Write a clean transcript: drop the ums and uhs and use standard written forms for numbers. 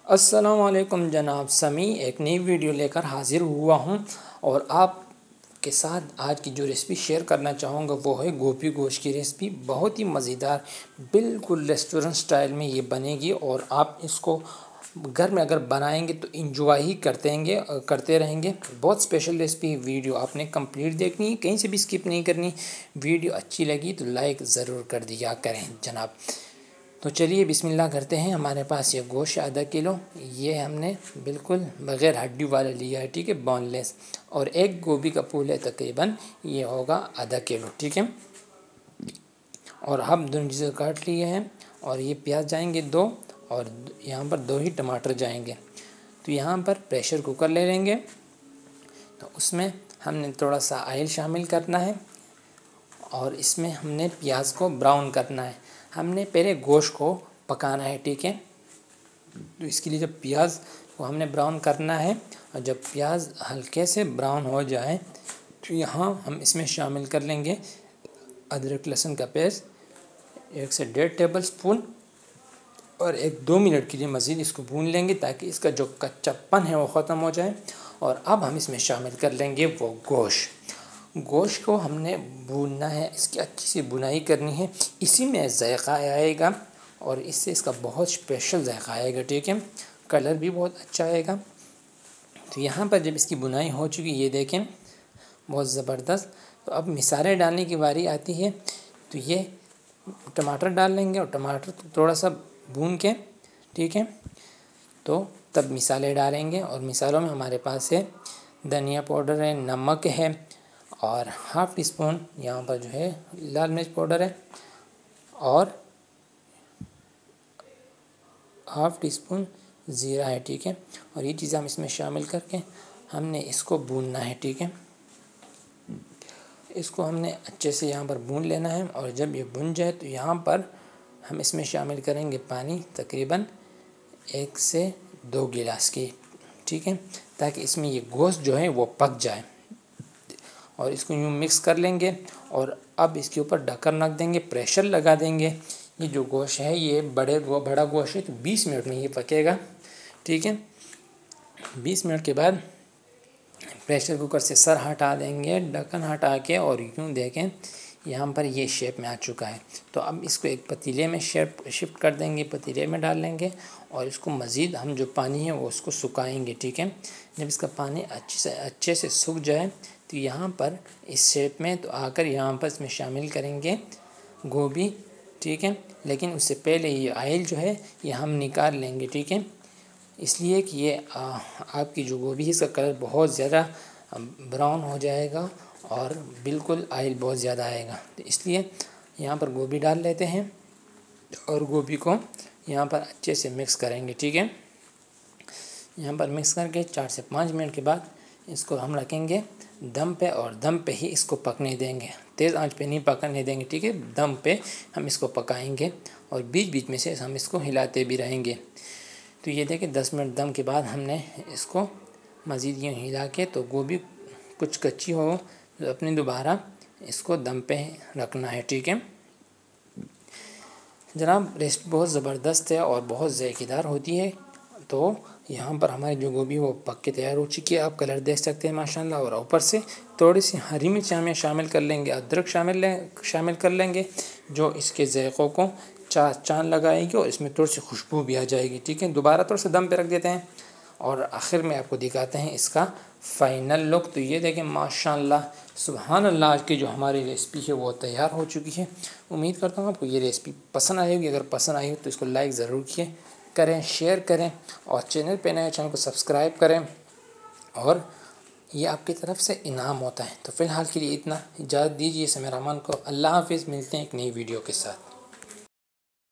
अस्सलाम वालेकुम जनाब समी, एक नई वीडियो लेकर हाज़िर हुआ हूँ और आपके साथ आज की जो रेसिपी शेयर करना चाहूँगा वो है गोभी गोश्त की रेसिपी। बहुत ही मज़ेदार, बिल्कुल रेस्टोरेंट स्टाइल में ये बनेगी और आप इसको घर में अगर बनाएंगे तो इंजॉय ही करते रहेंगे। बहुत स्पेशल रेसिपी। वीडियो आपने कंप्लीट देखनी है, कहीं से भी स्किप नहीं करनी। वीडियो अच्छी लगी तो लाइक ज़रूर कर दिया करें जनाब। तो चलिए बिस्मिल्लाह करते हैं। हमारे पास ये गोश्त आधा किलो, ये हमने बिल्कुल बग़ैर हड्डी वाला लिया है, ठीक है, बोनलेस। और एक गोभी का फूल है, तकरीबन ये होगा आधा किलो, ठीक है। और हम दोनों चीज़ें काट लिए हैं। और ये प्याज जाएंगे 2 और यहाँ पर 2 ही टमाटर जाएंगे। तो यहाँ पर प्रेशर कुकर ले लेंगे। तो उसमें हमने थोड़ा सा ऑयल शामिल करना है और इसमें हमने प्याज को ब्राउन करना है। हमने पहले गोश्त को पकाना है, ठीक है। तो इसके लिए जब प्याज को हमने ब्राउन करना है और जब प्याज हल्के से ब्राउन हो जाए तो यहाँ हम इसमें शामिल कर लेंगे अदरक लहसुन का पेस्ट 1 से 1.5 टेबल स्पून और 1-2 मिनट के लिए मज़ीद इसको भून लेंगे ताकि इसका जो कच्चापन है वो ख़त्म हो जाए। और अब हम इसमें शामिल कर लेंगे वो गोश्त को हमने भूनना है, इसकी अच्छी सी बुनाई करनी है। इसी में जायका आएगा और इससे इसका बहुत स्पेशल जायका आएगा, ठीक है। कलर भी बहुत अच्छा आएगा। तो यहाँ पर जब इसकी बुनाई हो चुकी, ये देखें बहुत ज़बरदस्त। तो अब मिसाले डालने की बारी आती है। तो ये टमाटर डाल लेंगे और टमाटर थोड़ा सा भून के, ठीक है, तो तब मिसाले डालेंगे। और मिसालों में हमारे पास है धनिया पाउडर है, नमक है और हाफ़ टी स्पून यहाँ पर जो है लाल मिर्च पाउडर है और हाफ़ टी स्पून ज़ीरा है, ठीक है। और ये चीज़ें हम इसमें शामिल करके हमने इसको भूनना है, ठीक है। इसको हमने अच्छे से यहाँ पर भून लेना है। और जब ये भुन जाए तो यहाँ पर हम इसमें शामिल करेंगे पानी, तकरीबन 1 से 2 गिलास की, ठीक है, ताकि इसमें ये गोश्त जो है वो पक जाए। और इसको यूँ मिक्स कर लेंगे और अब इसके ऊपर ढक्कन रख देंगे, प्रेशर लगा देंगे। ये जो गोश्त है ये बड़ा गोश्त है, तो 20 मिनट में ये पकेगा, ठीक है। 20 मिनट के बाद प्रेशर कुकर से सर हटा देंगे, ढक्कन हटा के, और यूँ देखें यहाँ पर ये शेप में आ चुका है। तो अब इसको एक पतीले में शिफ्ट कर देंगे, पतीले में डाल लेंगे और इसको मज़ीद हम जो पानी है वो उसको सुखाएंगे, ठीक है। जब इसका पानी अच्छे से सूख जाए तो यहाँ पर इस शेप में तो आकर यहाँ पर इसमें शामिल करेंगे गोभी, ठीक है। लेकिन उससे पहले ये ऑयल जो है ये हम निकाल लेंगे, ठीक है, इसलिए कि ये आपकी जो गोभी है इसका कलर बहुत ज़्यादा ब्राउन हो जाएगा और बिल्कुल ऑयल बहुत ज़्यादा आएगा। तो इसलिए यहाँ पर गोभी डाल लेते हैं और गोभी को यहाँ पर अच्छे से मिक्स करेंगे, ठीक है। यहाँ पर मिक्स करके 4 से 5 मिनट के बाद इसको हम रखेंगे दम पे और दम पे ही इसको पकने देंगे, तेज़ आंच पे नहीं पकने देंगे, ठीक है। दम पे हम इसको पकाएंगे और बीच बीच में से हम इसको हिलाते भी रहेंगे। तो ये देखिए 10 मिनट दम के बाद हमने इसको मज़ीद यूँ हिला के, तो गोभी कुछ कच्ची हो तो अपने दोबारा इसको दम पे रखना है, ठीक है जनाब। रेसिपी बहुत ज़बरदस्त है और बहुत ज़ायकेदार होती है। तो यहाँ पर हमारी जो गोभी वो पक के तैयार हो चुकी है, आप कलर देख सकते हैं माशाल्लाह। और ऊपर से थोड़ी सी हरी मिर्च हमें शामिल कर लेंगे, अदरक शामिल कर लेंगे, जो इसके ज़ायक़ों को चांद लगाएगी और इसमें थोड़ी सी खुशबू भी आ जाएगी, ठीक है। दोबारा थोड़ा सा दम पे रख देते हैं और आखिर में आपको दिखाते हैं इसका फ़ाइनल लुक। तो ये देखें माशाल्लाह सुभान अल्लाह, आज की जो हमारी रेसिपी है वो तैयार हो चुकी है। उम्मीद करता हूँ आपको ये रेसिपी पसंद आएगी। अगर पसंद आई हो तो इसको लाइक ज़रूर करें, शेयर करें और चैनल पे नए चैनल को सब्सक्राइब करें और ये आपकी तरफ से इनाम होता है। तो फ़िलहाल के लिए इतना, इजाज़त दीजिए समय रहमान को। अल्लाह हाफ़िज़, मिलते हैं एक नई वीडियो के साथ।